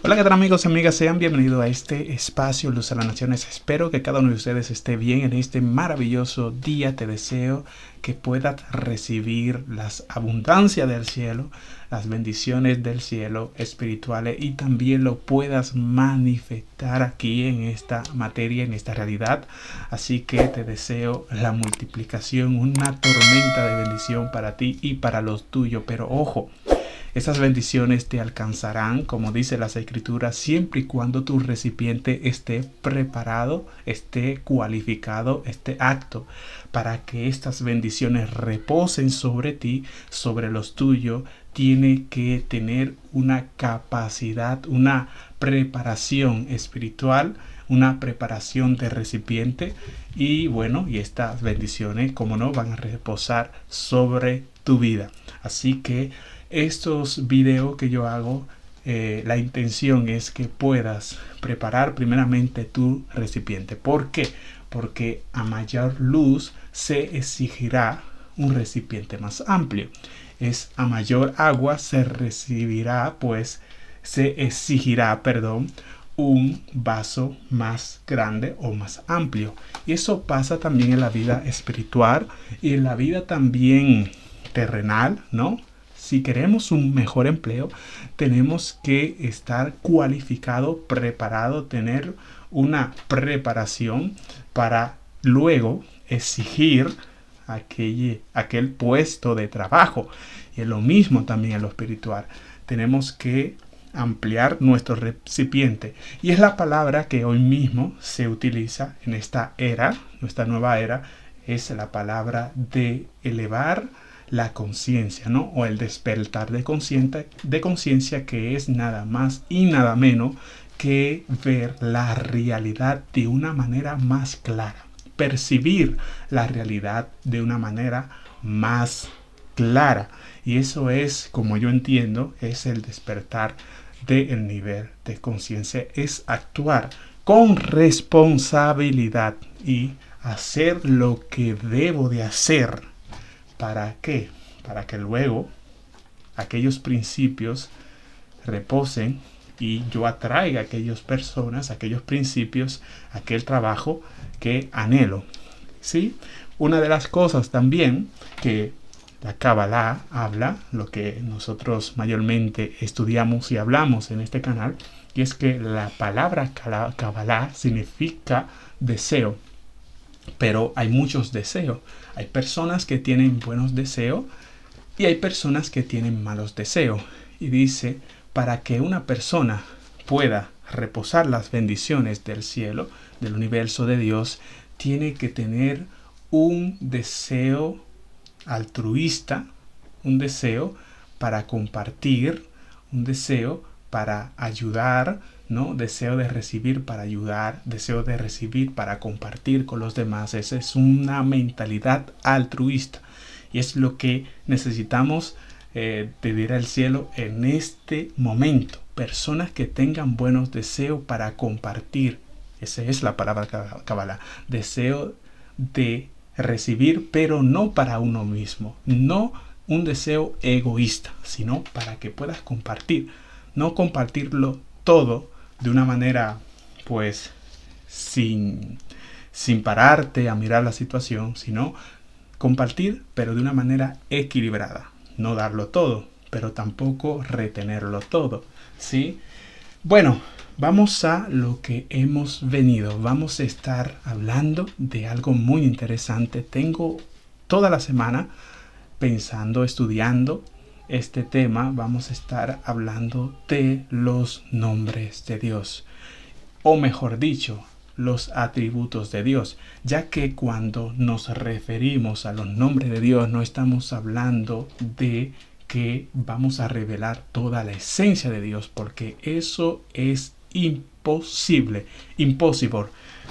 Hola, ¿qué tal amigos y amigas? Sean bienvenidos a este espacio Luz a las Naciones. Espero que cada uno de ustedes esté bien en este maravilloso día. Te deseo que puedas recibir las abundancias del cielo, las bendiciones del cielo espirituales y también lo puedas manifestar aquí en esta materia, en esta realidad. Así que te deseo la multiplicación, una tormenta de bendición para ti y para los tuyos. Pero ojo, esas bendiciones te alcanzarán, como dice las escrituras, siempre y cuando tu recipiente esté preparado, esté cualificado, esté apto para que estas bendiciones reposen sobre ti, sobre los tuyos. Tiene que tener una capacidad, una preparación espiritual, una preparación de recipiente y bueno, y estas bendiciones, como no, van a reposar sobre tu vida. Así que estos videos que yo hago, la intención es que puedas preparar primeramente tu recipiente. ¿Por qué? Porque a mayor luz se exigirá un recipiente más amplio. Es a mayor agua se recibirá, pues se exigirá, perdón, un vaso más grande o más amplio. Y eso pasa también en la vida espiritual y en la vida también terrenal, ¿no? Si queremos un mejor empleo, tenemos que estar cualificado, preparado, tener una preparación para luego exigir aquel puesto de trabajo. Y es lo mismo también en lo espiritual. Tenemos que ampliar nuestro recipiente. Y es la palabra que hoy mismo se utiliza en esta era, nuestra nueva era, es la palabra de elevar la conciencia, ¿no? O el despertar de conciencia, que es nada más y nada menos que ver la realidad de una manera más clara, percibir la realidad de una manera más clara. Y eso es, como yo entiendo, es el despertar del nivel de conciencia, es actuar con responsabilidad y hacer lo que debo de hacer. ¿Para qué? Para que luego aquellos principios reposen y yo atraiga a aquellas personas, a aquellos principios, a aquel trabajo que anhelo. ¿Sí? Una de las cosas también que la Kabbalah habla, lo que nosotros mayormente estudiamos y hablamos en este canal, y es que la palabra Kabbalah significa deseo. Pero hay muchos deseos. Hay personas que tienen buenos deseos y hay personas que tienen malos deseos. Y dice, para que una persona pueda reposar las bendiciones del cielo, del universo de Dios, tiene que tener un deseo altruista, un deseo para compartir, un deseo para ayudar, ¿no? Deseo de recibir para ayudar, deseo de recibir para compartir con los demás. Esa es una mentalidad altruista y es lo que necesitamos pedir al cielo en este momento. Personas que tengan buenos deseos para compartir. Esa es la palabra Kabbalah. Deseo de recibir, pero no para uno mismo. No un deseo egoísta, sino para que puedas compartir. No compartirlo todo de una manera, pues, sin pararte a mirar la situación, sino compartir, pero de una manera equilibrada. No darlo todo, pero tampoco retenerlo todo, ¿sí? Bueno, vamos a lo que hemos venido. Vamos a estar hablando de algo muy interesante. Tengo toda la semana pensando, estudiando este tema. Vamos a estar hablando de los nombres de Dios, o mejor dicho, los atributos de Dios, ya que cuando nos referimos a los nombres de Dios no estamos hablando de que vamos a revelar toda la esencia de Dios, porque eso es imposible, impossible,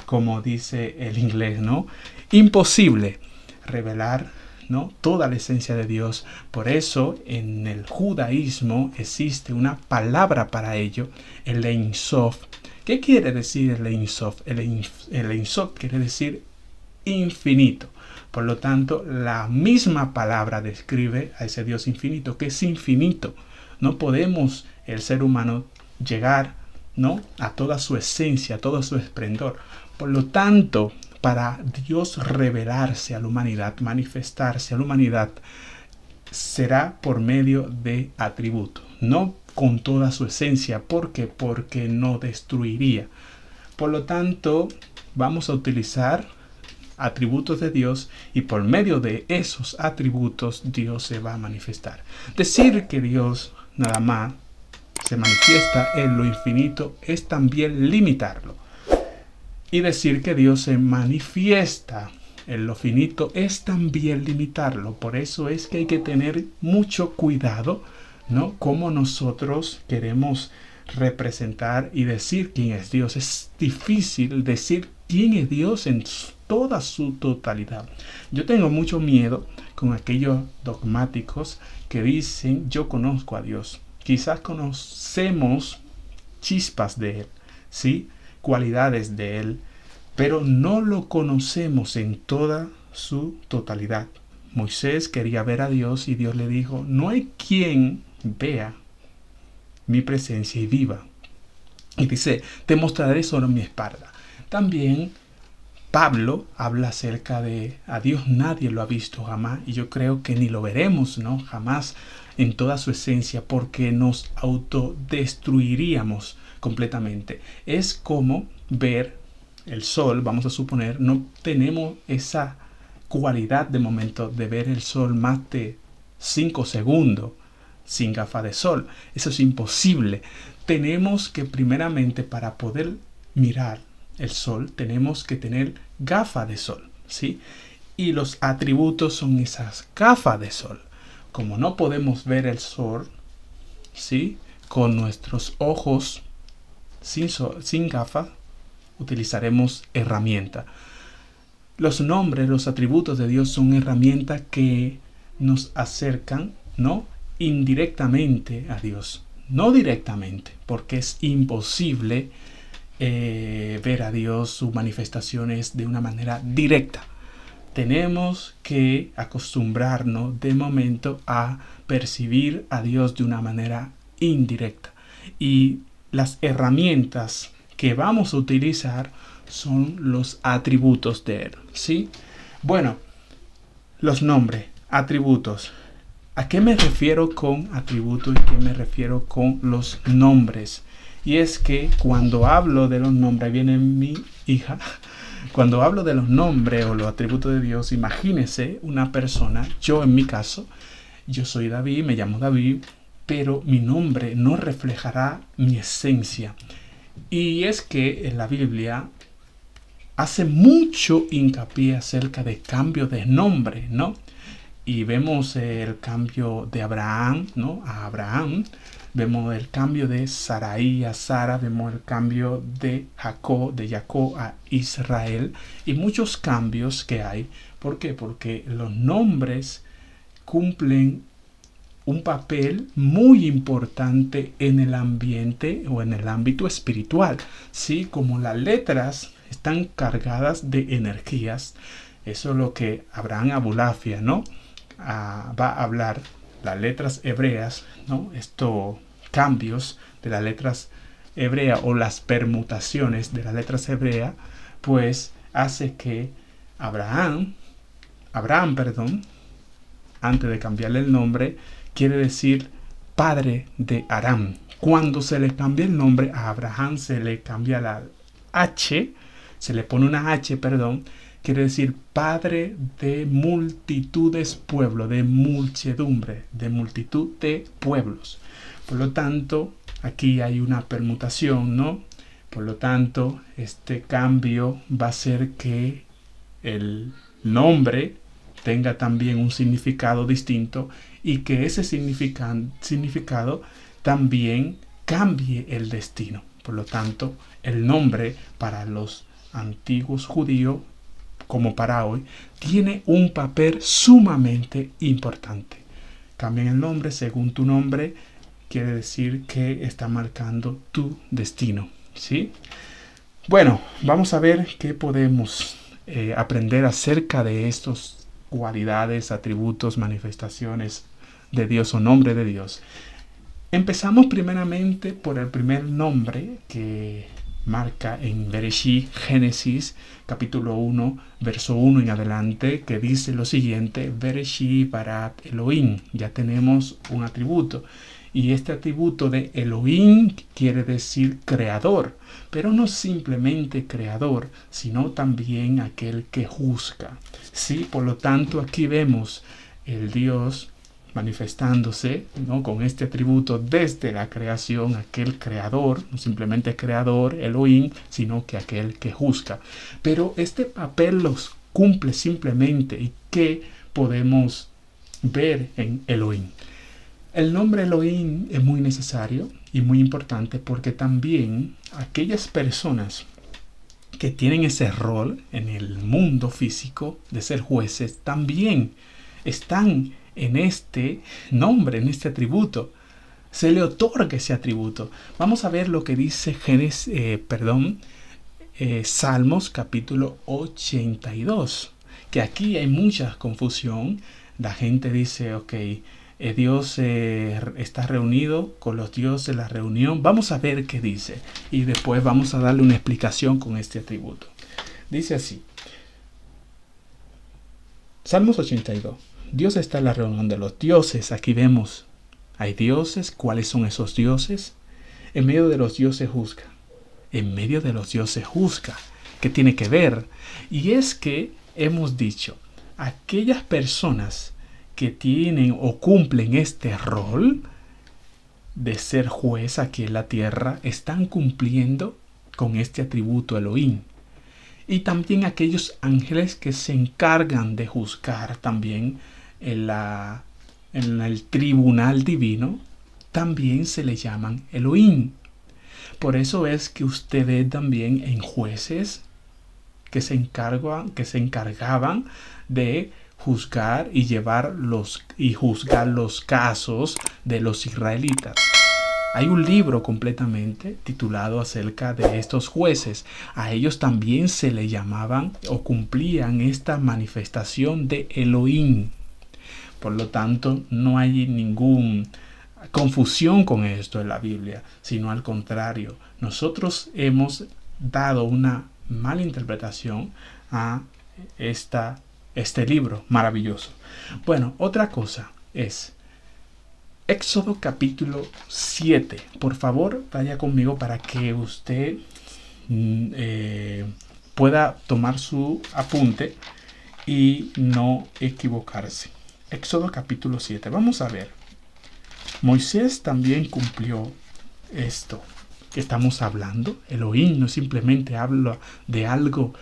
como dice el inglés, ¿no? Imposible revelar, ¿no?, toda la esencia de Dios. Por eso en el judaísmo existe una palabra para ello, el Ein Sof. ¿Qué quiere decir el Ein Sof? El Ein Sof quiere decir infinito. Por lo tanto, la misma palabra describe a ese Dios infinito, que es infinito. No podemos, el ser humano, llegar ¿no? A toda su esencia, a todo su esplendor. Por lo tanto, para Dios revelarse a la humanidad, manifestarse a la humanidad, será por medio de atributos, no con toda su esencia. ¿Por qué? Porque no destruiría. Por lo tanto, vamos a utilizar atributos de Dios y por medio de esos atributos Dios se va a manifestar. Decir que Dios nada más se manifiesta en lo infinito es también limitarlo. Y decir que Dios se manifiesta en lo finito es también limitarlo. Por eso es que hay que tener mucho cuidado, ¿no? Cómo nosotros queremos representar y decir quién es Dios. Es difícil decir quién es Dios en toda su totalidad. Yo tengo mucho miedo con aquellos dogmáticos que dicen yo conozco a Dios. Quizás conocemos chispas de Él, ¿sí? Cualidades de Él, pero no lo conocemos en toda su totalidad. Moisés quería ver a Dios y Dios le dijo, no hay quien vea mi presencia y viva. Y dice, te mostraré sobre mi espalda. También Pablo habla acerca de a Dios nadie lo ha visto jamás y yo creo que ni lo veremos, ¿no? Jamás en toda su esencia porque nos autodestruiríamos completamente. Es como ver el sol, vamos a suponer, no tenemos esa cualidad de momento de ver el sol más de 5 segundos sin gafas de sol. Eso es imposible. Tenemos que primeramente para poder mirar el sol tenemos que tener gafas de sol, ¿sí? Y los atributos son esas gafas de sol. Como no podemos ver el sol, ¿sí? Con nuestros ojos sin gafas, utilizaremos herramienta. Los nombres, los atributos de Dios son herramientas que nos acercan, ¿no? Indirectamente a Dios. No directamente, porque es imposible ver a Dios, sus manifestaciones de una manera directa. Tenemos que acostumbrarnos de momento a percibir a Dios de una manera indirecta. Y las herramientas que vamos a utilizar son los atributos de Él, ¿sí? Bueno, los nombres, atributos. ¿A qué me refiero con atributos y a qué me refiero con los nombres? Y es que cuando hablo de los nombres, viene mi hija, cuando hablo de los nombres o los atributos de Dios, imagínese una persona, yo en mi caso, yo soy David, me llamo David, pero mi nombre no reflejará mi esencia. Y es que en la Biblia hace mucho hincapié acerca de cambio de nombre, ¿no? Y vemos el cambio de Abraham, ¿no? A Abraham. Vemos el cambio de Sarai a Sara. Vemos el cambio de Jacob a Israel. Y muchos cambios que hay. ¿Por qué? Porque los nombres cumplen un papel muy importante en el ambiente o en el ámbito espiritual. ¿Sí? Como las letras están cargadas de energías. Eso es lo que Abraham Abulafia, ¿no? Va a hablar las letras hebreas, ¿no? Estos cambios de las letras hebreas o las permutaciones de las letras hebreas, pues hace que Abraham, antes de cambiarle el nombre, quiere decir padre de Aram. Cuando se le cambia el nombre a Abraham, se le cambia la H, se le pone una H, quiere decir padre de multitudes, pueblo, de muchedumbre, de multitud de pueblos. Por lo tanto, aquí hay una permutación, ¿no? Por lo tanto, este cambio va a hacer que el nombre tenga también un significado distinto y que ese significado también cambie el destino. Por lo tanto, el nombre para los antiguos judíos como para hoy, tiene un papel sumamente importante. Cambian el nombre según tu nombre, quiere decir que está marcando tu destino, ¿sí? Bueno, vamos a ver qué podemos aprender acerca de estas cualidades, atributos, manifestaciones de Dios o nombre de Dios. Empezamos primeramente por el primer nombre que marca en Bereshit, Génesis, capítulo 1, verso 1 en adelante, que dice lo siguiente: Bereshit bara Elohim. Ya tenemos un atributo. Y este atributo de Elohim quiere decir creador, pero no simplemente creador, sino también aquel que juzga. Sí, por lo tanto, aquí vemos el Dios manifestándose, ¿no?, con este atributo desde la creación, aquel creador, no simplemente creador, Elohim, sino que aquel que juzga. Pero este papel los cumple simplemente. ¿Y qué podemos ver en Elohim? El nombre Elohim es muy necesario y muy importante porque también aquellas personas que tienen ese rol en el mundo físico de ser jueces también están en este nombre, en este atributo. Se le otorga ese atributo. Vamos a ver lo que dice Salmos capítulo 82, que aquí hay mucha confusión. La gente dice, ok, Dios está reunido con los dioses de la reunión. Vamos a ver qué dice y después vamos a darle una explicación con este atributo. Dice así: Salmos 82. Dios está en la reunión de los dioses. Aquí vemos, hay dioses. ¿Cuáles son esos dioses? En medio de los dioses juzga. En medio de los dioses juzga. ¿Qué tiene que ver? Y es que hemos dicho, aquellas personas que tienen o cumplen este rol de ser juez aquí en la tierra están cumpliendo con este atributo Elohim. Y también aquellos ángeles que se encargan de juzgar también en el tribunal divino, también se le llaman Elohim. Por eso es que usted ve también en jueces que se encargaban de juzgar y juzgar los casos de los israelitas. Hay un libro completamente titulado acerca de estos jueces. A ellos también se le llamaban o cumplían esta manifestación de Elohim. Por lo tanto, no hay ninguna confusión con esto en la Biblia, sino al contrario. Nosotros hemos dado una mala interpretación a este libro maravilloso. Bueno, otra cosa es Éxodo capítulo 7. Por favor, vaya conmigo para que usted pueda tomar su apunte y no equivocarse. Éxodo capítulo 7. Vamos a ver. Moisés también cumplió esto que estamos hablando. Elohim no simplemente habla de algo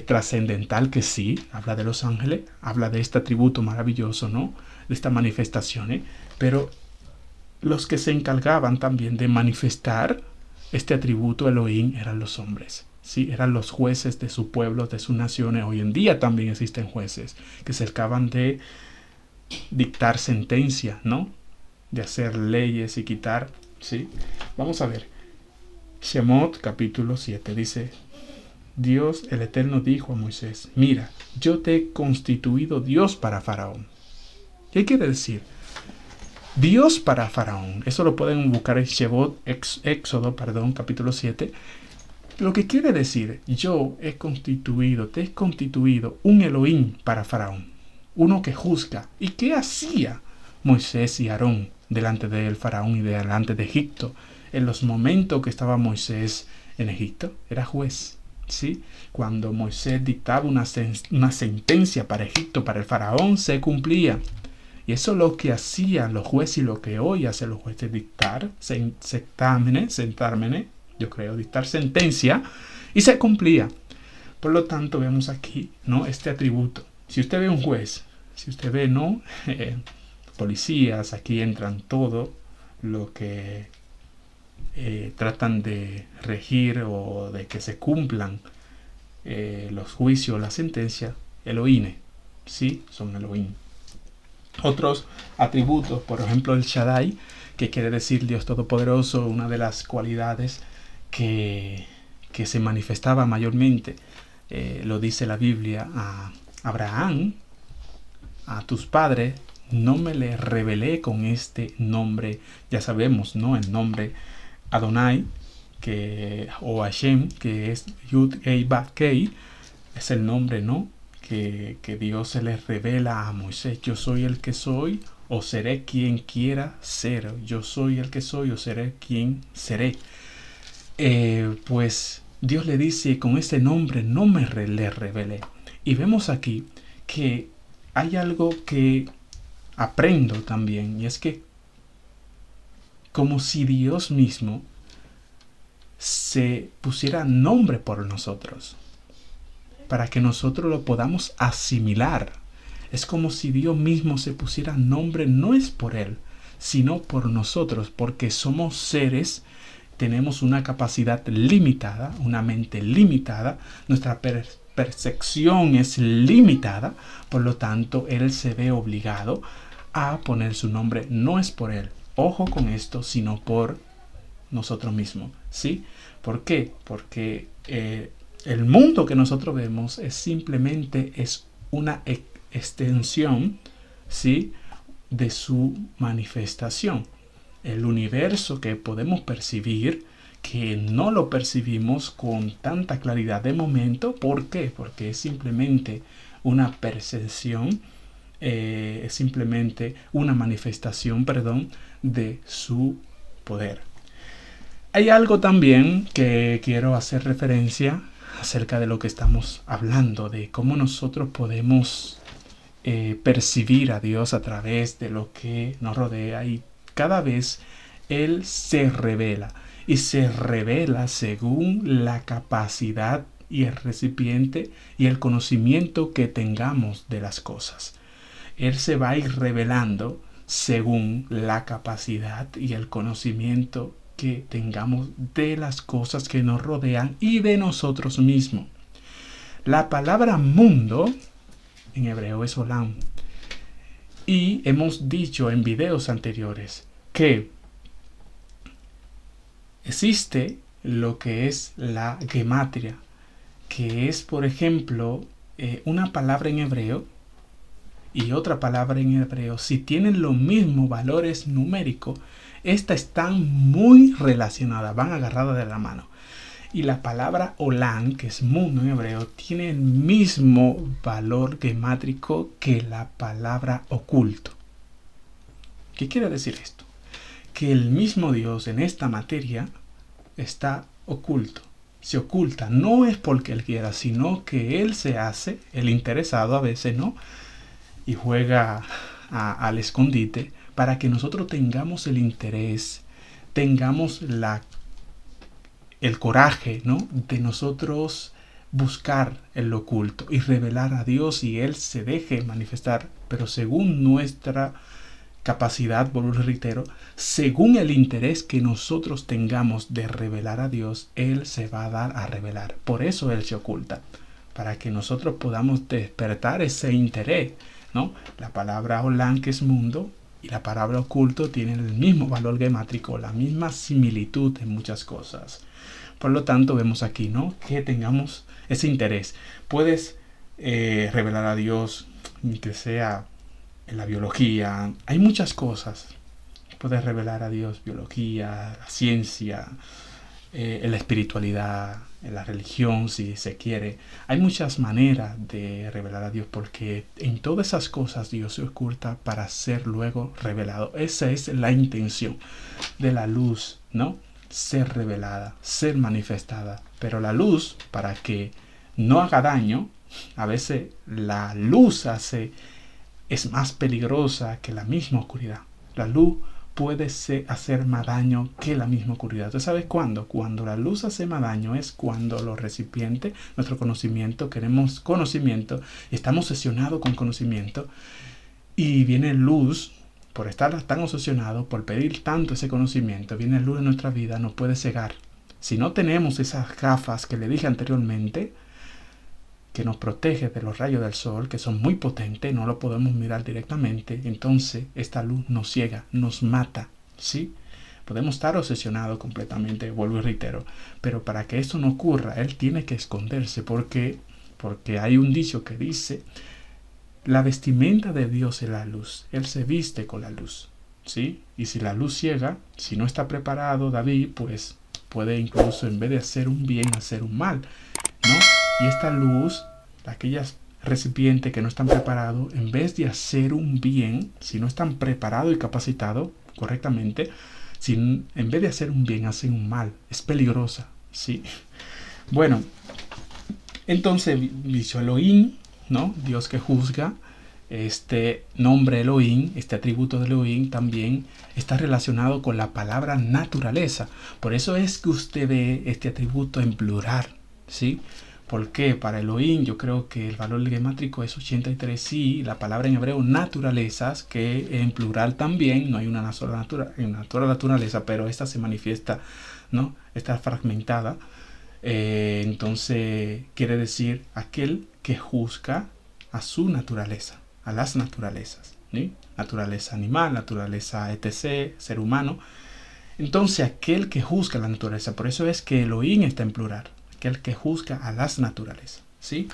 trascendental, que sí, habla de los ángeles, habla de este atributo maravilloso, ¿no?, de estas manifestaciones, pero los que se encargaban también de manifestar este atributo Elohim eran los hombres. Sí, eran los jueces de su pueblo, de sus naciones. Hoy en día también existen jueces que se encargan de dictar sentencia, ¿no?, de hacer leyes y quitar, ¿sí? Vamos a ver. Shemot capítulo 7 dice: Dios el Eterno dijo a Moisés: mira, yo te he constituido Dios para Faraón. ¿Qué quiere decir? Dios para Faraón. Eso lo pueden buscar en Éxodo, capítulo 7. Lo que quiere decir, te he constituido un Elohim para Faraón. Uno que juzga. ¿Y qué hacía Moisés y Aarón delante del Faraón y delante de Egipto? En los momentos que estaba Moisés en Egipto, era juez. ¿Sí? Cuando Moisés dictaba una sentencia para Egipto, para el Faraón, se cumplía. Y eso es lo que hacían los jueces y lo que hoy hacen los jueces: dictar dictar sentencia, y se cumplía. Por lo tanto, vemos aquí, ¿no?, este atributo. Si usted ve un juez, si usted ve, ¿no?, policías, aquí entran todo lo que tratan de regir o de que se cumplan los juicios, la sentencia. Elohim, ¿sí? Son Elohim. Otros atributos, por ejemplo el Shaddai, que quiere decir Dios Todopoderoso. Una de las cualidades que se manifestaba mayormente, lo dice la Biblia, a Abraham, a tus padres no me le revelé con este nombre. Ya sabemos, ¿no? El nombre Adonai, o Hashem, que es Yud Hei Vav Kei, es el nombre, ¿no? Que Dios se le revela a Moisés. Yo soy el que soy, o seré quien quiera ser. Yo soy el que soy, o seré quien seré. Pues Dios le dice, con ese nombre no me le revelé. Y vemos aquí que hay algo que aprendo también, y es que como si Dios mismo se pusiera nombre por nosotros, para que nosotros lo podamos asimilar. Es como si Dios mismo se pusiera nombre, no es por Él, sino por nosotros, porque somos seres, tenemos una capacidad limitada, una mente limitada, nuestra percepción es limitada, por lo tanto Él se ve obligado a poner su nombre, no es por Él, ojo con esto, sino por nosotros mismos, ¿sí? ¿Por qué? Porque el mundo que nosotros vemos simplemente es una extensión, ¿sí?, de su manifestación. El universo que podemos percibir, que no lo percibimos con tanta claridad de momento. ¿Por qué? Porque es simplemente una percepción, es simplemente una manifestación, de su poder. Hay algo también que quiero hacer referencia acerca de lo que estamos hablando, de cómo nosotros podemos percibir a Dios a través de lo que nos rodea, y cada vez Él se revela, y se revela según la capacidad y el recipiente y el conocimiento que tengamos de las cosas. Él se va a ir revelando según la capacidad y el conocimiento que tengamos de las cosas que nos rodean y de nosotros mismos. La palabra mundo en hebreo es olam. Y hemos dicho en videos anteriores que existe lo que es la gematria, que es, por ejemplo, una palabra en hebreo y otra palabra en hebreo. Si tienen los mismos valores numéricos, estas están muy relacionadas, van agarradas de la mano. Y la palabra olam, que es mundo en hebreo, tiene el mismo valor gemátrico que la palabra oculto. ¿Qué quiere decir esto? Que el mismo Dios en esta materia está oculto. Se oculta, no es porque Él quiera, sino que Él se hace el interesado a veces, ¿no? Y juega al escondite para que nosotros tengamos el interés, tengamos el coraje, ¿no?, de nosotros buscar el oculto y revelar a Dios, y Él se deje manifestar, pero según nuestra capacidad, vuelvo y reitero, según el interés que nosotros tengamos de revelar a Dios, Él se va a dar a revelar. Por eso Él se oculta, para que nosotros podamos despertar ese interés, ¿no? La palabra olam, que es mundo, y la palabra oculto tienen el mismo valor gemátrico, la misma similitud en muchas cosas. Por lo tanto, vemos aquí, ¿no?, que tengamos ese interés. Puedes revelar a Dios, que sea en la biología. Hay muchas cosas. Puedes revelar a Dios, biología, la ciencia, en la espiritualidad, en la religión, si se quiere. Hay muchas maneras de revelar a Dios, porque en todas esas cosas Dios se oculta para ser luego revelado. Esa es la intención de la luz, ¿no? Ser revelada, ser manifestada. Pero la luz, para que no haga daño, a veces la luz es más peligrosa que la misma oscuridad. La luz puede hacer más daño que la misma oscuridad. ¿Tú sabes cuándo? Cuando la luz hace más daño es cuando los recipientes, nuestro conocimiento, queremos conocimiento, estamos obsesionados con conocimiento, y viene luz, por estar tan obsesionados, por pedir tanto ese conocimiento, viene luz en nuestra vida, nos puede cegar. Si no tenemos esas gafas que le dije anteriormente, que nos protege de los rayos del sol, que son muy potentes, no lo podemos mirar directamente, entonces esta luz nos ciega, nos mata, ¿sí? Podemos estar obsesionados completamente, vuelvo y reitero, pero para que esto no ocurra, Él tiene que esconderse, porque hay un dicho que dice, La vestimenta de Dios es la luz. Él se viste con la luz, ¿sí? Y si la luz ciega, si no está preparado David, pues puede incluso en vez de hacer un bien, hacer un mal, ¿no? Y esta luz, aquellas recipientes que no están preparados, en vez de hacer un bien, si no están preparados y capacitados correctamente, si en vez de hacer un bien, hacen un mal. Es peligrosa, ¿sí? Bueno, entonces dicho Elohim, ¿no? Dios que juzga. Este nombre Elohim, este atributo de Elohim también está relacionado con la palabra naturaleza. Por eso es que usted ve este atributo en plural, ¿sí? Porque para Elohim yo creo que el valor gemátrico es 83 y la palabra en hebreo naturalezas, que en plural también, no hay una sola naturaleza, pero esta se manifiesta, ¿no? Está fragmentada. Entonces quiere decir aquel que juzga a su naturaleza, a las naturalezas, ¿sí? Naturaleza animal, naturaleza etc., ser humano. Entonces aquel que juzga la naturaleza, por eso es que Elohim está en plural, aquel que juzga a las naturalezas, ¿sí?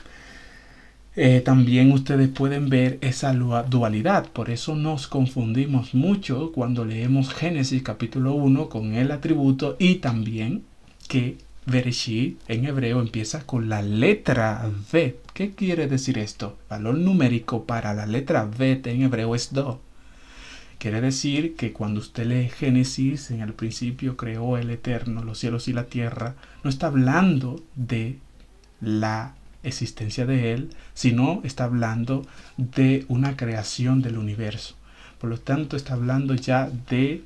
También ustedes pueden ver esa dualidad, por eso nos confundimos mucho cuando leemos Génesis capítulo 1 con el atributo, y también que Bereshit en hebreo empieza con la letra V. ¿Qué quiere decir esto? Valor numérico para la letra V en hebreo es Do. Quiere decir que cuando usted lee Génesis, en el principio creó el Eterno los cielos y la tierra, no está hablando de la existencia de Él, sino está hablando de una creación del universo. Por lo tanto, está hablando ya de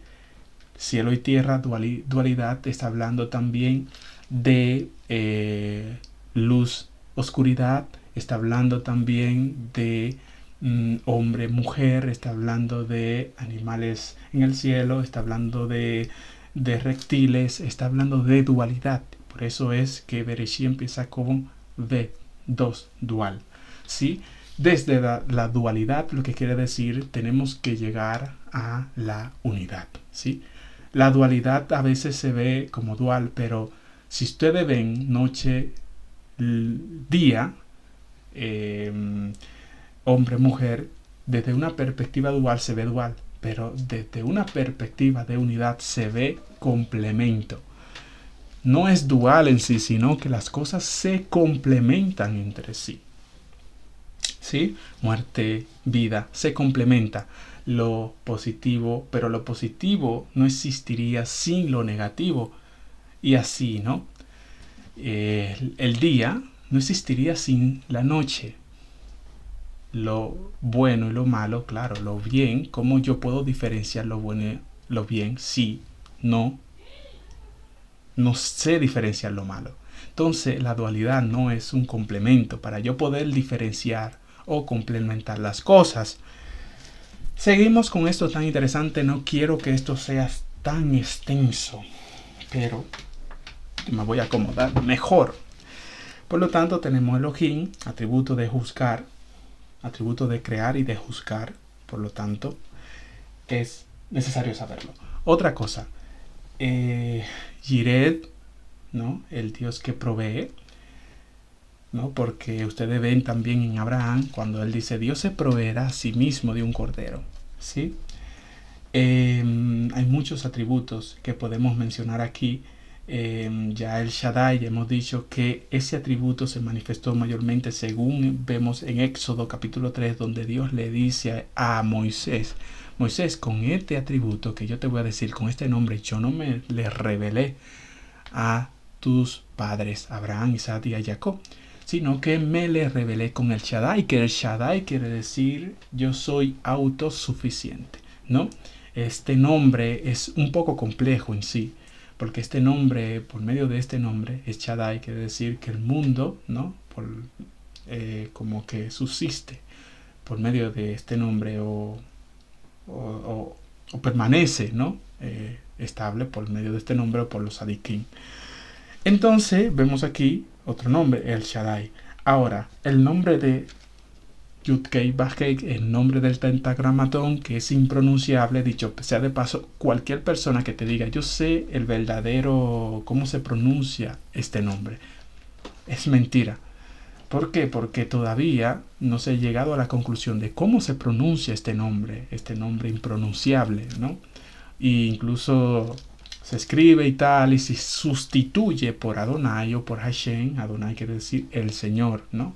cielo y tierra, dualidad, está hablando también de luz, oscuridad, está hablando también de hombre, mujer, está hablando de animales en el cielo, está hablando de reptiles, está hablando de dualidad. Por eso es que Bereshit empieza con V, dos, dual, ¿sí? Desde la dualidad, lo que quiere decir, tenemos que llegar a la unidad, ¿sí? La dualidad a veces se ve como dual, pero si ustedes ven noche, día, hombre, mujer, desde una perspectiva dual se ve dual, pero desde una perspectiva de unidad se ve complemento. No es dual en sí, sino que las cosas se complementan entre sí. ¿Sí? Muerte, vida, se complementa lo positivo, pero lo positivo no existiría sin lo negativo. Y así, ¿no? El día no existiría sin la noche. Lo bueno y lo malo, claro, lo bien, ¿cómo yo puedo diferenciar lo bueno y lo bien si no sé diferenciar lo malo? Entonces la dualidad no es un complemento para yo poder diferenciar o complementar las cosas. Seguimos con esto tan interesante. No quiero que esto sea tan extenso, pero me voy a acomodar mejor. Por lo tanto, tenemos Elohim, atributo de juzgar, atributo de crear y de juzgar. Por lo tanto, es necesario saberlo. Otra cosa, Yired, ¿no? El Dios que provee, ¿no? Porque ustedes ven también en Abraham cuando él dice Dios se proveerá a sí mismo de un cordero, ¿sí? Hay muchos atributos que podemos mencionar aquí. Ya el Shaddai, hemos dicho que ese atributo se manifestó mayormente según vemos en Éxodo capítulo 3, donde Dios le dice a Moisés, con este atributo que yo te voy a decir, con este nombre, yo no me le revelé a tus padres Abraham, Isaac y a Jacob, sino que me le revelé con el Shaddai, que el Shaddai quiere decir yo soy autosuficiente, ¿no? Este nombre es un poco complejo en sí, porque este nombre, por medio de este nombre, es Shaddai, quiere decir que el mundo, ¿no? Como que subsiste por medio de este nombre o permanece, ¿no? Estable por medio de este nombre o por los Sadikim. Entonces vemos aquí otro nombre, el Shaddai. Ahora, el nombre de Yud-Kei Vah-Kei, el nombre del tentagramatón, que es impronunciable, dicho sea de paso, cualquier persona que te diga yo sé el verdadero cómo se pronuncia este nombre, es mentira. ¿Por qué? Porque todavía no se ha llegado a la conclusión de cómo se pronuncia este nombre impronunciable, ¿no? E incluso se escribe y tal, y se sustituye por Adonai o por Hashem. Adonai quiere decir el Señor, ¿no?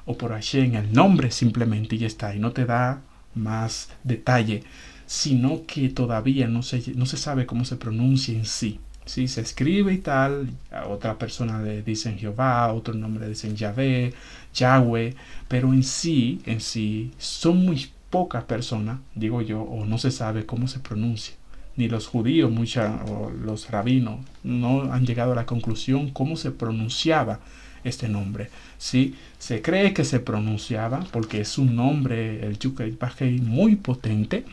O por Hashem, el nombre simplemente, y ya está. Y no te da más detalle, sino que todavía no se sabe cómo se pronuncia en sí. Sí, se escribe y tal, a otra persona le dicen Jehová, a otro nombre le dicen Yahvé, Yahweh, pero en sí, son muy pocas personas, digo yo, o no se sabe cómo se pronuncia. Ni los judíos, o los rabinos, no han llegado a la conclusión cómo se pronunciaba este nombre. Sí, se cree que se pronunciaba porque es un nombre, el Yud-Heh Vav-Heh, muy potente,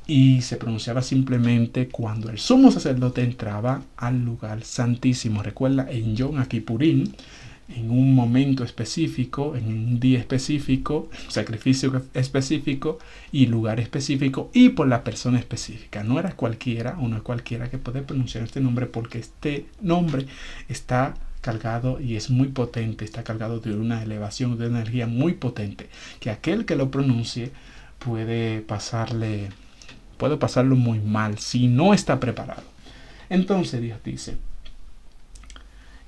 y se pronunciaba simplemente cuando el sumo sacerdote entraba al lugar santísimo. Recuerda, en Yom Kippurim, en un momento específico, en un día específico, sacrificio específico y lugar específico, y por la persona específica. No era cualquiera o no es cualquiera que puede pronunciar este nombre, porque este nombre está cargado y es muy potente, está cargado de una elevación, de una energía muy potente, que aquel que lo pronuncie puede pasarlo muy mal si no está preparado. Entonces Dios dice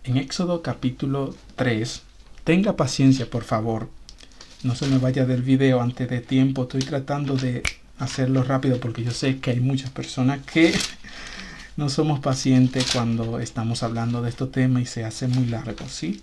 en Éxodo capítulo 3, tenga paciencia por favor, no se me vaya del video antes de tiempo. Estoy tratando de hacerlo rápido porque yo sé que hay muchas personas que no somos pacientes cuando estamos hablando de estos temas y se hace muy largo, ¿sí?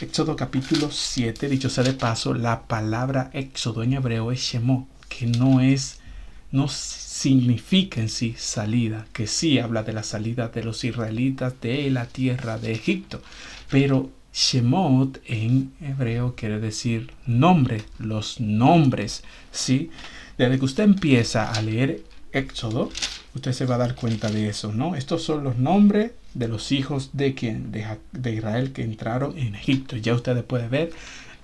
Éxodo capítulo 7, dicho sea de paso, la palabra éxodo en hebreo es Shemot, que no significa en sí salida, que sí habla de la salida de los israelitas de la tierra de Egipto, pero Shemot en hebreo quiere decir nombre, los nombres, ¿sí? Desde que usted empieza a leer Éxodo, usted se va a dar cuenta de eso, ¿no? Estos son los nombres de los hijos de Israel que entraron en Egipto. Ya ustedes pueden ver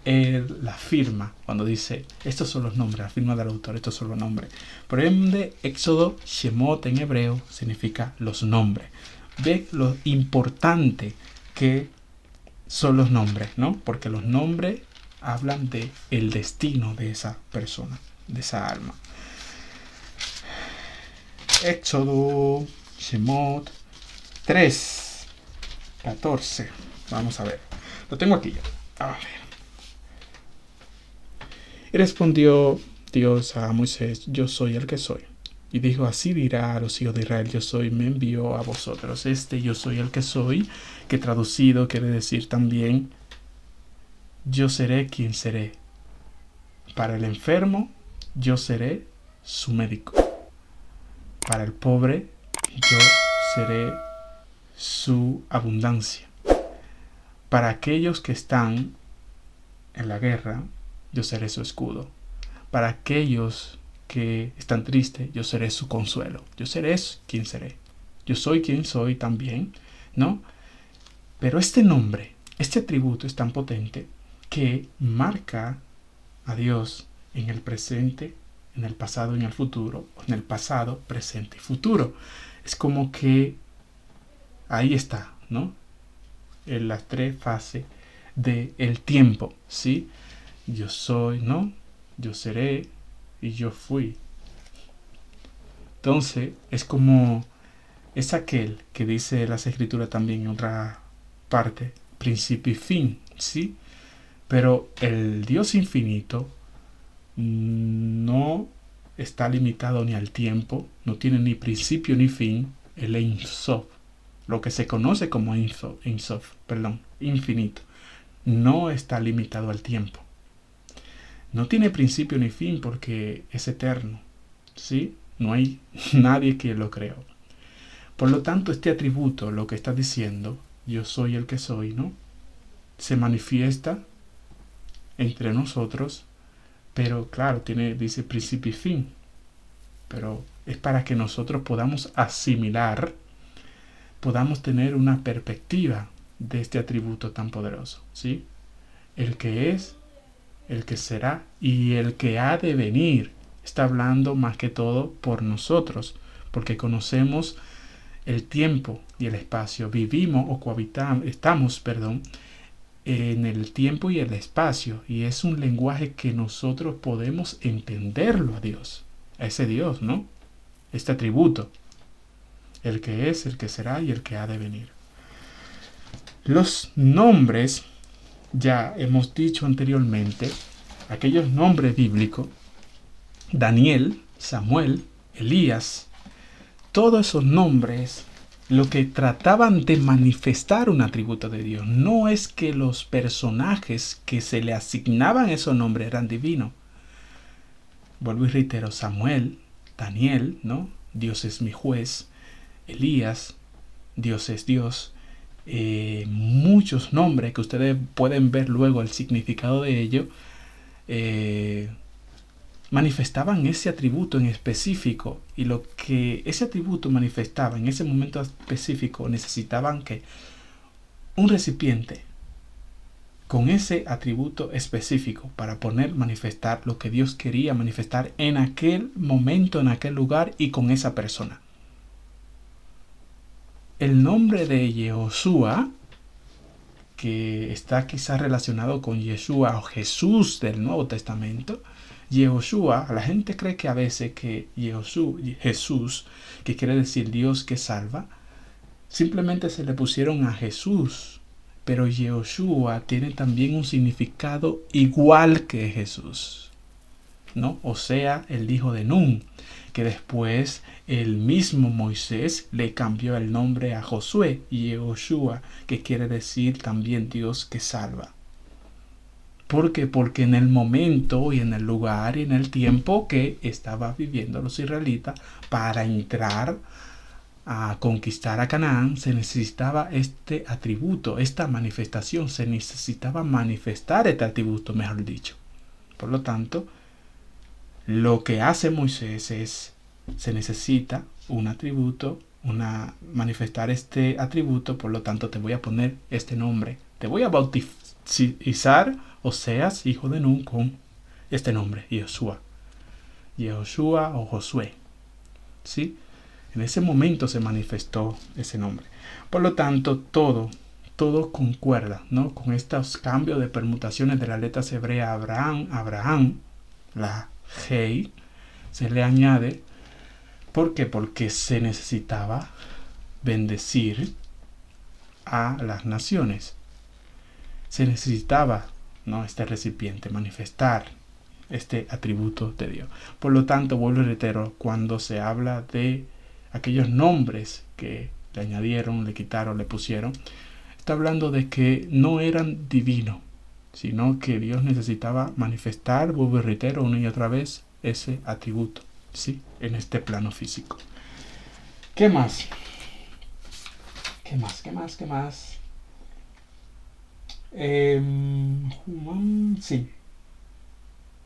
la firma, cuando dice, estos son los nombres, la firma del autor, estos son los nombres. Por ende, Éxodo, Shemot en hebreo, significa los nombres. Ve lo importante que son los nombres, ¿no? Porque los nombres hablan de el destino de esa persona, de esa alma. Éxodo, Shemot 3, 14. Vamos a ver. Lo tengo aquí ya. A ver. Y respondió Dios a Moisés, yo soy el que soy. Y dijo, así dirá a los hijos de Israel, yo soy, me envió a vosotros. Yo soy el que soy, que traducido quiere decir también, yo seré quien seré. Para el enfermo, yo seré su médico. Para el pobre, yo seré su abundancia. Para aquellos que están en la guerra, yo seré su escudo. Para aquellos que están tristes, yo seré su consuelo. Yo seré quien seré. Yo soy quien soy también, ¿no? Pero este nombre, este atributo es tan potente que marca a Dios en el presente, en el pasado, en el futuro, en el pasado, presente y futuro. Es como que ahí está, ¿no? En las tres fases del tiempo, ¿sí? Yo soy, ¿no? Yo seré y yo fui. Entonces, es aquel que dice las escrituras también en otra parte, principio y fin, ¿sí? Pero el Dios infinito no está limitado ni al tiempo, no tiene ni principio ni fin, el Ein Sof, lo que se conoce como Ein Sof, infinito, no está limitado al tiempo. No tiene principio ni fin porque es eterno, ¿sí? No hay nadie que lo creó. Por lo tanto, este atributo, lo que está diciendo, yo soy el que soy, ¿no? Se manifiesta entre nosotros, pero claro, dice principio y fin. Pero es para que nosotros podamos asimilar, podamos tener una perspectiva de este atributo tan poderoso, ¿sí? El que es, el que será y el que ha de venir. Está hablando más que todo por nosotros, porque conocemos el tiempo y el espacio. Vivimos o estamos en el tiempo y el espacio, y es un lenguaje que nosotros podemos entenderlo a Dios, a ese Dios, ¿no? Este atributo, el que es, el que será y el que ha de venir. Los nombres, ya hemos dicho anteriormente, aquellos nombres bíblicos, Daniel, Samuel, Elías, todos esos nombres lo que trataban de manifestar un atributo de Dios. No es que los personajes que se le asignaban esos nombres eran divinos. Vuelvo y reitero, Samuel, Daniel, ¿no? Dios es mi juez. Elías, Dios es Dios. Muchos nombres que ustedes pueden ver luego el significado de ello, manifestaban ese atributo en específico, y lo que ese atributo manifestaba en ese momento específico necesitaban que un recipiente con ese atributo específico para poder manifestar lo que Dios quería manifestar en aquel momento, en aquel lugar y con esa persona. El nombre de Yehoshua, que está quizás relacionado con Yeshua o Jesús del Nuevo Testamento, Yehoshua, la gente cree que a veces que Jesús, que quiere decir Dios que salva, simplemente se le pusieron a Jesús, pero Yehoshua tiene también un significado igual que Jesús, ¿no? O sea, el hijo de Nun, que después el mismo Moisés le cambió el nombre a Josué, Yehoshua, que quiere decir también Dios que salva. ¿Por qué? Porque en el momento y en el lugar y en el tiempo que estaban viviendo los israelitas para entrar a conquistar a Canaán, se necesitaba este atributo, esta manifestación, se necesitaba manifestar este atributo, mejor dicho. Por lo tanto, lo que hace Moisés es, se necesita un atributo, manifestar este atributo, por lo tanto te voy a poner este nombre, te voy a bautizar, o seas hijo de Nun, con este nombre, Yehoshua o Josué, ¿sí? En ese momento se manifestó ese nombre. Por lo tanto, todo concuerda, ¿no? Con estos cambios de permutaciones de las letras hebreas. Abraham, la Hei, se le añade. ¿Por qué? Porque se necesitaba bendecir a las naciones. Se necesitaba, ¿no? Este recipiente, manifestar este atributo de Dios. Por lo tanto, vuelvo y reitero, cuando se habla de aquellos nombres que le añadieron, le quitaron, le pusieron, está hablando de que no eran divinos, sino que Dios necesitaba manifestar, vuelvo y reitero una y otra vez, ese atributo, ¿sí? En este plano físico. ¿Qué más? ¿Qué más? Sí.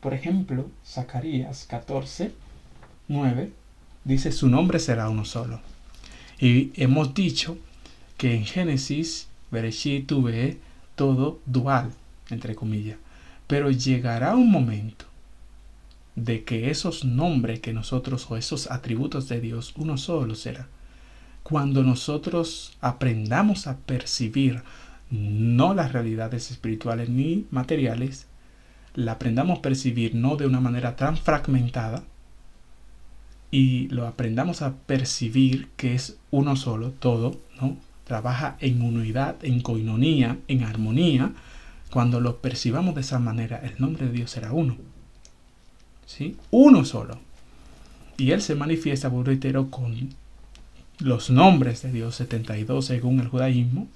Por ejemplo, Zacarías 14:9 dice: su nombre será uno solo. Y hemos dicho que en Génesis, Bereshit, tuve todo dual, entre comillas. Pero llegará un momento de que esos nombres que nosotros, o esos atributos de Dios, uno solo será. Cuando nosotros aprendamos a percibir no las realidades espirituales ni materiales, la aprendamos a percibir no de una manera tan fragmentada, y lo aprendamos a percibir que es uno solo, todo, ¿no? Trabaja en unidad, en coinonía, en armonía. Cuando lo percibamos de esa manera, el nombre de Dios será uno, ¿sí? Uno solo. Y Él se manifiesta, por reitero, con los nombres de Dios, 72 según el judaísmo,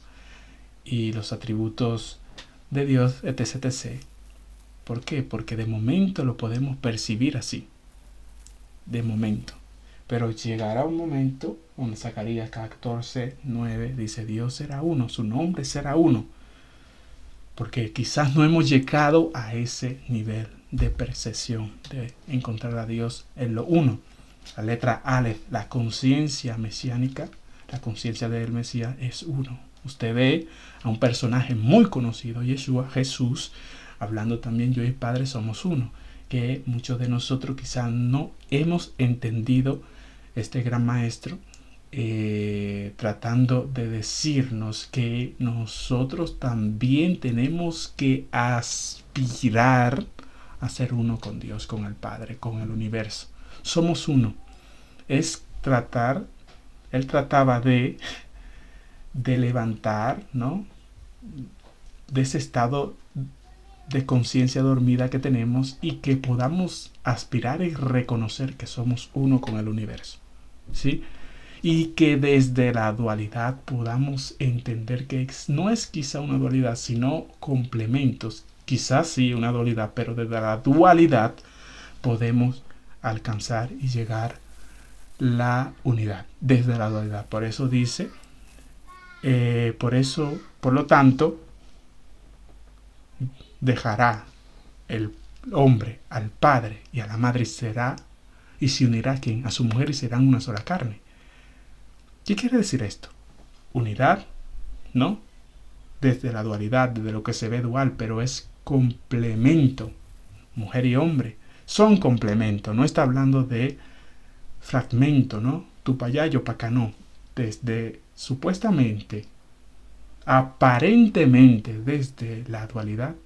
y los atributos de Dios, etc. ¿Por qué? Porque de momento lo podemos percibir así. De momento. Pero llegará un momento, en Zacarías 14:9 dice: Dios será uno, su nombre será uno. Porque quizás no hemos llegado a ese nivel de percepción, de encontrar a Dios en lo uno. La letra Aleph, la conciencia mesiánica, la conciencia del Mesías es uno. Usted ve a un personaje muy conocido, Yeshua, Jesús, hablando también: yo y el Padre somos uno. Que muchos de nosotros quizás no hemos entendido este gran maestro tratando de decirnos que nosotros también tenemos que aspirar a ser uno con Dios, con el Padre, con el universo. Somos uno. Es tratar, él trataba de levantar, ¿no?, de ese estado de conciencia dormida que tenemos y que podamos aspirar y reconocer que somos uno con el universo, ¿sí? Y que desde la dualidad podamos entender que no es quizá una dualidad, sino complementos. Quizás sí una dualidad, pero desde la dualidad podemos alcanzar y llegar la unidad desde la dualidad. Por eso dice, por lo tanto, dejará el hombre al padre y a la madre y se unirá a su mujer y serán una sola carne. ¿Qué quiere decir esto? Unidad, ¿no? Desde la dualidad, desde lo que se ve dual, pero es complemento. Mujer y hombre son complemento, no está hablando de fragmento, ¿no? Tú para allá, yo para acá, no. Desde supuestamente, aparentemente, desde la dualidad,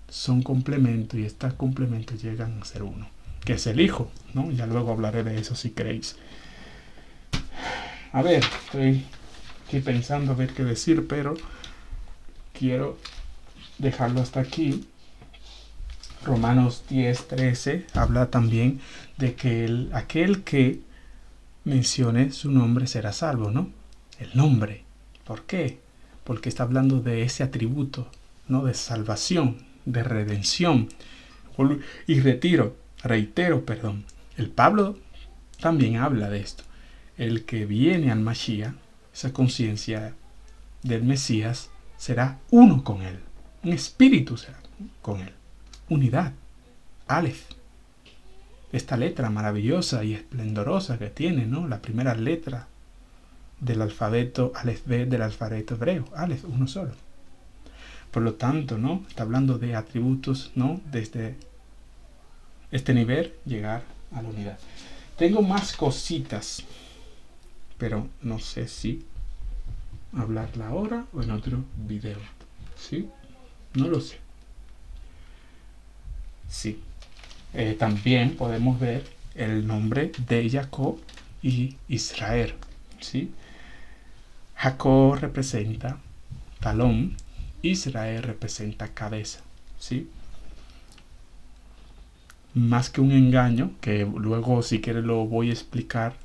son complementos y estos complementos llegan a ser uno, que es el Hijo, ¿no? Ya luego hablaré de eso si queréis. A ver, estoy aquí pensando a ver qué decir, pero quiero dejarlo hasta aquí. Romanos 10:13 habla también de que aquel que mencione su nombre será salvo, ¿no? El nombre. ¿Por qué? Porque está hablando de ese atributo, ¿no? De salvación, de redención. Y reitero, el Pablo también habla de esto. El que viene al Mashiach, esa conciencia del Mesías, será uno con él. Un espíritu será con él. Unidad. Aleph. Esta letra maravillosa y esplendorosa que tiene, ¿no? La primera letra del alfabeto Aleph Bet del alfabeto hebreo. Aleph, uno solo. Por lo tanto, ¿no? Está hablando de atributos, ¿no? Desde este nivel llegar a la unidad. Tengo más cositas, pero no sé si hablarla ahora o en otro video. ¿Sí? No lo sé. Sí. También podemos ver el nombre de Jacob y Israel. ¿Sí? Jacob representa talón, Israel representa cabeza. ¿Sí? Más que un engaño, que luego si quieres lo voy a explicar,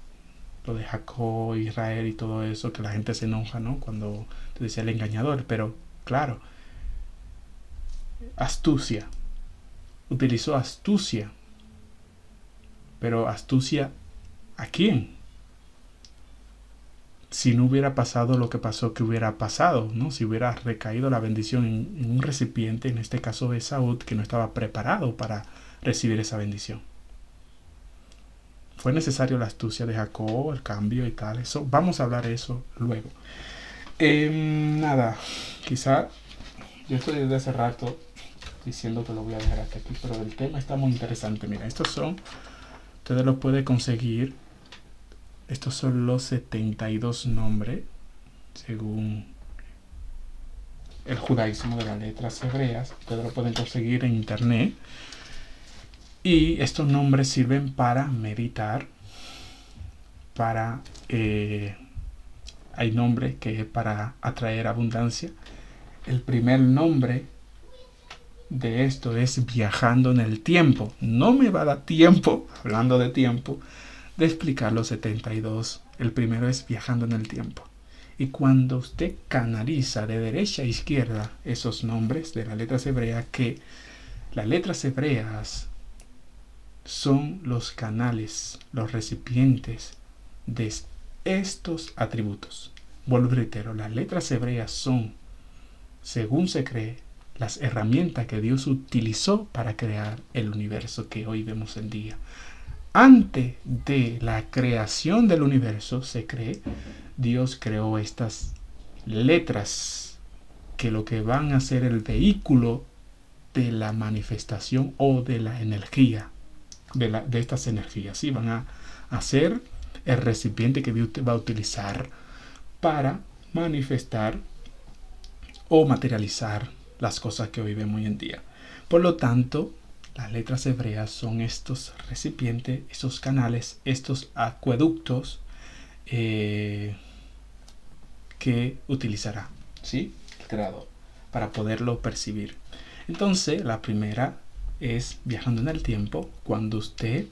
lo de Jacob, Israel y todo eso, que la gente se enoja, ¿no? Cuando te dice el engañador, pero claro, astucia, utilizó astucia, pero astucia ¿a quién? Si no hubiera pasado lo que pasó, que hubiera pasado, ¿no? Si hubiera recaído la bendición en un recipiente, en este caso de Esaú, que no estaba preparado para recibir esa bendición. Fue necesario la astucia de Jacob, el cambio y tal. Eso, vamos a hablar de eso luego. Nada, quizá yo estoy desde hace rato diciendo que lo voy a dejar hasta aquí, pero el tema está muy interesante. Mira, ustedes lo pueden conseguir. Estos son los 72 nombres, según el judaísmo de las letras hebreas. Ustedes lo pueden conseguir en internet. Y estos nombres sirven para meditar, hay nombres que es para atraer abundancia. El primer nombre de esto es viajando en el tiempo. No me va a dar tiempo, hablando de tiempo, de explicar los 72. El primero es viajando en el tiempo. Y cuando usted canaliza de derecha a izquierda esos nombres de las letras hebreas, que las letras hebreas son los canales, los recipientes de estos atributos. Vuelvo y reitero, las letras hebreas son, según se cree, las herramientas que Dios utilizó para crear el universo que hoy vemos en día. Antes de la creación del universo, se cree, Dios creó estas letras que lo que van a ser el vehículo de la manifestación o de la energía, de estas energías, ¿sí? Van a ser el recipiente que usted va a utilizar para manifestar o materializar las cosas que hoy vemos hoy en día. Por lo tanto, las letras hebreas son estos recipientes, estos canales, estos acueductos que utilizará, ¿sí?, el creador para poderlo percibir. Entonces, la primera es viajando en el tiempo. Cuando usted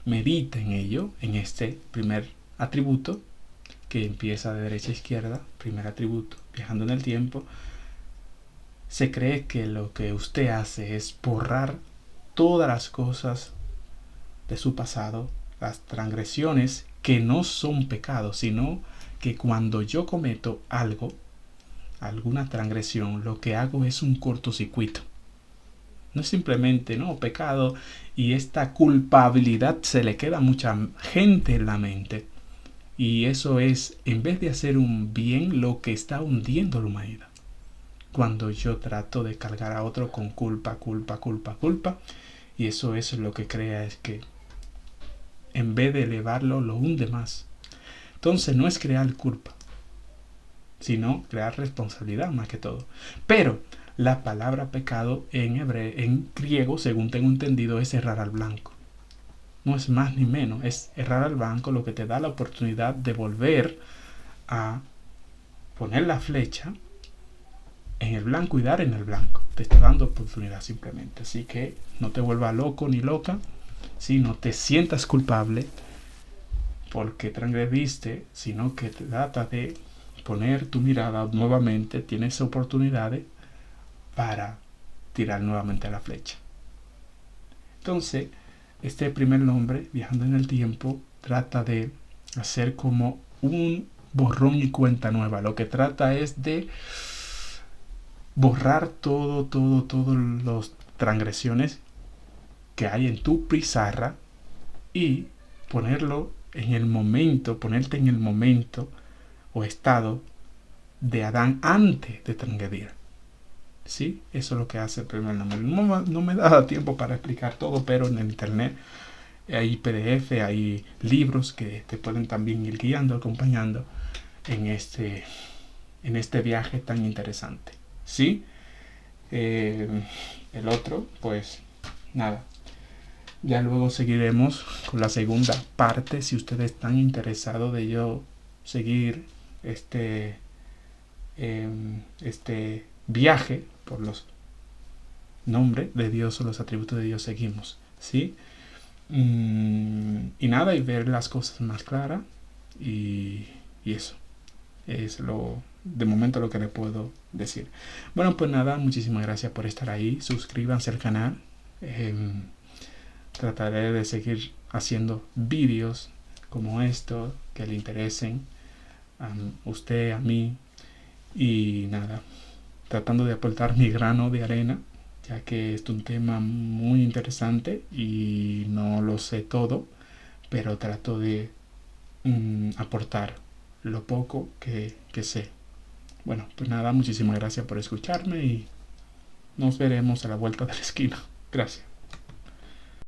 medita en ello, en este primer atributo que empieza de derecha a izquierda, primer atributo, viajando en el tiempo, se cree que lo que usted hace es borrar todas las cosas de su pasado, las transgresiones que no son pecados, sino que cuando yo cometo algo, alguna transgresión, lo que hago es un cortocircuito. No es simplemente, no, pecado, y esta culpabilidad se le queda a mucha gente en la mente. Y eso es, en vez de hacer un bien, lo que está hundiendo la humanidad. Cuando yo trato de cargar a otro con culpa, y eso es lo que crea, es que en vez de elevarlo, lo hunde más. Entonces no es crear culpa, sino crear responsabilidad más que todo. Pero la palabra pecado en griego, según tengo entendido, es errar al blanco. No es más ni menos, es errar al blanco, lo que te da la oportunidad de volver a poner la flecha en el blanco y dar en el blanco. Te está dando oportunidad simplemente. Así que no te vuelvas loco ni loca, si no te sientas culpable porque transgrediste, sino que te trata de poner tu mirada nuevamente, tienes oportunidades para tirar nuevamente la flecha. Entonces, este primer nombre, viajando en el tiempo, trata de hacer como un borrón y cuenta nueva. Lo que trata es de borrar todas las transgresiones que hay en tu pizarra y ponerte en el momento o estado de Adán antes de transgredir. ¿Sí? Eso es lo que hace el primer nombre. No me da tiempo para explicar todo, pero en el internet hay PDF, hay libros que te pueden también ir guiando, acompañando en este viaje tan interesante. ¿Sí? El otro, pues nada. Ya luego seguiremos con la segunda parte. Si ustedes están interesados de yo seguir este viaje por los nombres de Dios o los atributos de Dios, seguimos, ¿sí? Y nada, y ver las cosas más claras, y eso es de momento lo que le puedo decir. Bueno, pues nada, muchísimas gracias por estar ahí. Suscríbanse al canal. Trataré de seguir haciendo vídeos como estos que le interesen a usted, a mí, y nada, tratando de aportar mi grano de arena, ya que es un tema muy interesante y no lo sé todo, pero trato de aportar lo poco que sé. Bueno, pues nada, muchísimas gracias por escucharme y nos veremos a la vuelta de la esquina. Gracias.